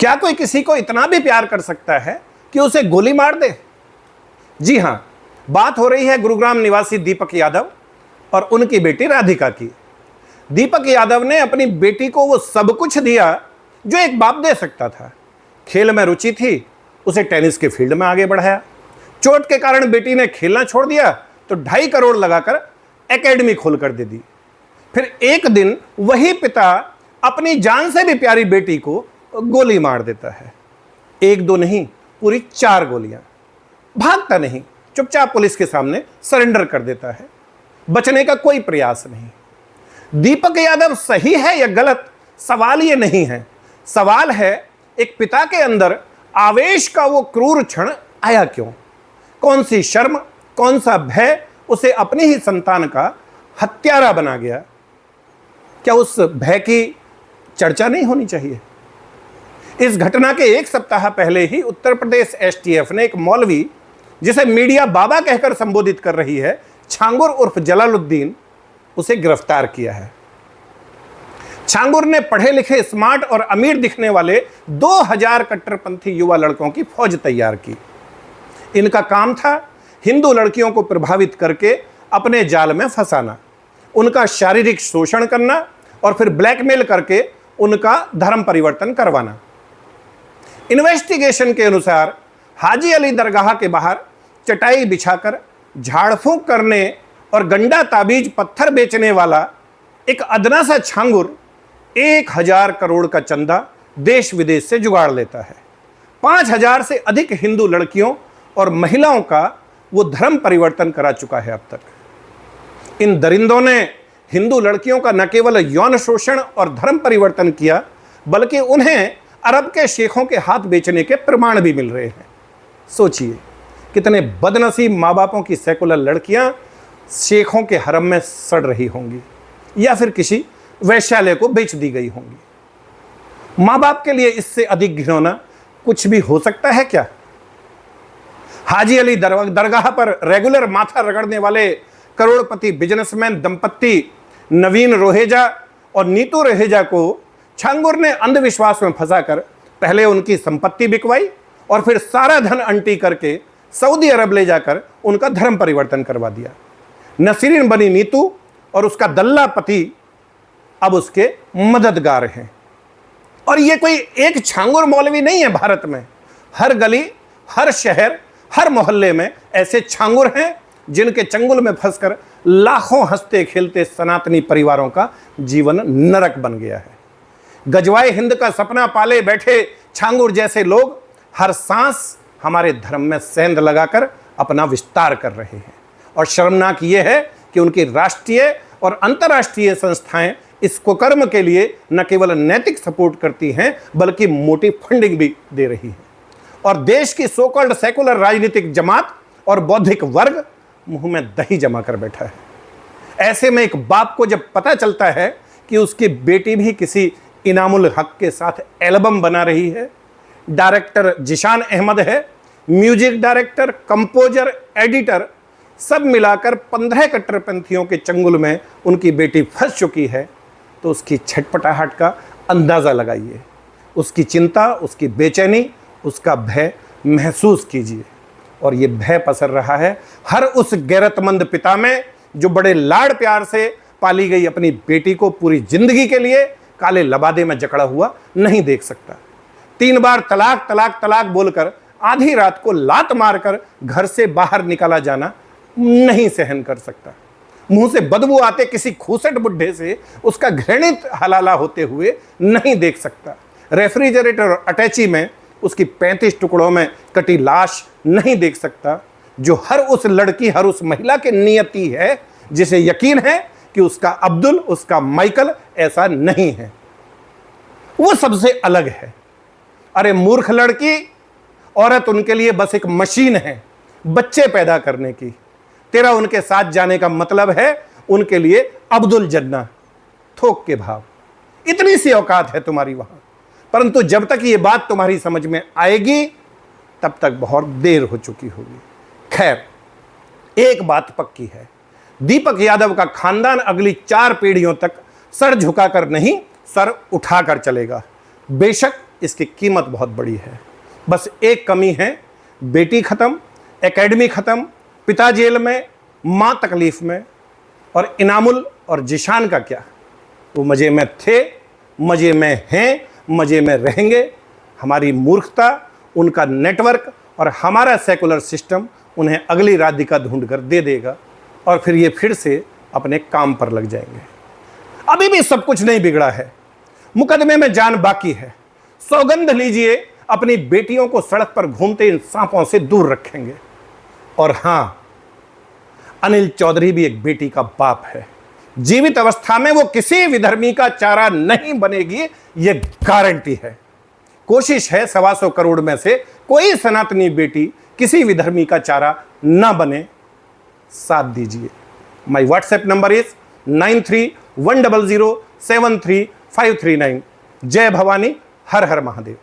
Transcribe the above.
क्या कोई किसी को इतना भी प्यार कर सकता है कि उसे गोली मार दे? जी हां, बात हो रही है गुरुग्राम निवासी दीपक यादव और उनकी बेटी राधिका की। दीपक यादव ने अपनी बेटी को वो सब कुछ दिया जो एक बाप दे सकता था। खेल में रुचि थी, उसे टेनिस के फील्ड में आगे बढ़ाया। चोट के कारण बेटी ने खेलना छोड़ दिया तो 2.5 करोड़ लगाकर एकेडमी खोलकर दे दी। फिर एक दिन वही पिता अपनी जान से भी प्यारी बेटी को गोली मार देता है। 1-2 नहीं, पूरी 4 गोलियां। भागता नहीं, चुपचाप पुलिस के सामने सरेंडर कर देता है। बचने का कोई प्रयास नहीं। दीपक यादव सही है या गलत, सवाल ये नहीं है। सवाल है एक पिता के अंदर आवेश का वो क्रूर क्षण आया क्यों? कौन सी शर्म, कौन सा भय उसे अपनी ही संतान का हत्यारा बना गया? क्या उस भय की चर्चा नहीं होनी चाहिए? इस घटना के 1 सप्ताह पहले ही उत्तर प्रदेश एसटीएफ ने एक मौलवी, जिसे मीडिया बाबा कहकर संबोधित कर रही है, छांगुर उर्फ जलालुद्दीन, उसे गिरफ्तार किया है। छांगुर ने पढ़े लिखे, स्मार्ट और अमीर दिखने वाले 2000 कट्टरपंथी युवा लड़कों की फौज तैयार की। इनका काम था हिंदू लड़कियों को प्रभावित करके अपने जाल में फंसाना, उनका शारीरिक शोषण करना और फिर ब्लैकमेल करके उनका धर्म परिवर्तन करवाना। इन्वेस्टिगेशन के अनुसार हाजी अली दरगाह के बाहर चटाई बिछाकर झाड़ फूंक करने और गंडा ताबीज पत्थर बेचने वाला एक अदना सा छांगुर 1000 करोड़ का चंदा देश विदेश से जुगाड़ लेता है। 5000 से अधिक हिंदू लड़कियों और महिलाओं का वो धर्म परिवर्तन करा चुका है अब तक। इन दरिंदों ने हिंदू लड़कियों का न केवल यौन शोषण और धर्म परिवर्तन किया, बल्कि उन्हें अरब के शेखों के हाथ बेचने के प्रमाण भी मिल रहे हैं। सोचिए कितने बदनसीब माँ बापों की सेकुलर लड़कियां शेखों के हरम में सड़ रही होंगी या फिर किसी वैश्यालय को बेच दी गई होंगी। माँ बाप के लिए इससे अधिक घिनौना कुछ भी हो सकता है क्या? हाजी अली दरगाह पर रेगुलर माथा रगड़ने वाले करोड़पति बिजनेसमैन दंपत्ति नवीन रोहेजा और नीतू रोहेजा को छांगुर ने अंधविश्वास में फंसाकर पहले उनकी संपत्ति बिकवाई और फिर सारा धन अंटी करके सऊदी अरब ले जाकर उनका धर्म परिवर्तन करवा दिया। नसीरीन बनी नीतू और उसका दल्ला पति अब उसके मददगार हैं। और ये कोई एक छांगुर मौलवी नहीं है भारत में। हर गली, हर शहर, हर मोहल्ले में ऐसे छांगुर हैं जिनके चंगुल में फंसकर लाखों हंसते खेलते सनातनी परिवारों का जीवन नरक बन गया है। गजवाए हिंद का सपना पाले बैठे छांगुर जैसे लोग हर सांस हमारे धर्म में सेंध लगाकर अपना विस्तार कर रहे हैं। और शर्मनाक ये है कि उनकी राष्ट्रीय और अंतर्राष्ट्रीय संस्थाएं इस कुकर्म के लिए न केवल नैतिक सपोर्ट करती हैं, बल्कि मोटी फंडिंग भी दे रही है। और देश की सो कॉल्ड सेकुलर राजनीतिक जमात और बौद्धिक वर्ग मुंह में दही जमा कर बैठा है। ऐसे में एक बाप को जब पता चलता है कि उसकी बेटी भी किसी इनामुल हक के साथ एल्बम बना रही है, डायरेक्टर जिशान अहमद है, म्यूजिक डायरेक्टर, कंपोजर, एडिटर, सब मिलाकर 15 कट्टरपंथियों के चंगुल में उनकी बेटी फंस चुकी है, तो उसकी छटपटाहट का अंदाज़ा लगाइए। उसकी चिंता, उसकी बेचैनी, उसका भय महसूस कीजिए। और ये भय पसर रहा है हर उस गैरतमंद पिता में जो बड़े लाड़ प्यार से पाली गई अपनी बेटी को पूरी जिंदगी के लिए काले लबादे में जकड़ा हुआ नहीं देख सकता। 3 बार तलाक तलाक तलाक बोलकर आधी रात को लात मारकर घर से बाहर निकाला जाना नहीं सहन कर सकता। मुंह से बदबू आते किसी खूसट बुढ़े से उसका घृणित हलाला होते हुए नहीं देख सकता। रेफ्रिजरेटर और अटैची में उसकी 35 टुकड़ों में कटी लाश नहीं देख सकता, जो हर उस लड़की, हर उस महिला की नियति है, जिसे यकीन है कि उसका अब्दुल, उसका माइकल ऐसा नहीं है, वो सबसे अलग है। अरे मूर्ख लड़की, औरत उनके लिए बस एक मशीन है बच्चे पैदा करने की। तेरा उनके साथ जाने का मतलब है उनके लिए अब्दुल जन्ना, थोक के भाव। इतनी सी औकात है तुम्हारी वहां। परंतु जब तक ये बात तुम्हारी समझ में आएगी तब तक बहुत देर हो चुकी होगी। खैर, एक बात पक्की है, दीपक यादव का खानदान अगली 4 पीढ़ियों तक सर झुकाकर नहीं, सर उठाकर चलेगा। बेशक इसकी कीमत बहुत बड़ी है। बस एक कमी है, बेटी खत्म, एकेडमी खत्म, पिता जेल में, माँ तकलीफ में, और इनामुल और जिशान का क्या? वो मज़े में थे, मज़े में हैं, मज़े में रहेंगे। हमारी मूर्खता, उनका नेटवर्क और हमारा सेकुलर सिस्टम उन्हें अगली राधिका ढूंढ कर दे देगा और फिर ये फिर से अपने काम पर लग जाएंगे। अभी भी सब कुछ नहीं बिगड़ा है, मुकदमे में जान बाकी है। सौगंध लीजिए, अपनी बेटियों को सड़क पर घूमते इन सांपों से दूर रखेंगे। और हां, अनिल चौधरी भी एक बेटी का बाप है। जीवित अवस्था में वो किसी विधर्मी का चारा नहीं बनेगी, ये गारंटी है। कोशिश है 125 करोड़ में से कोई सनातनी बेटी किसी विधर्मी का चारा ना बने। साथ दीजिए। My WhatsApp number is 9310073539। जय भवानी, हर हर महादेव।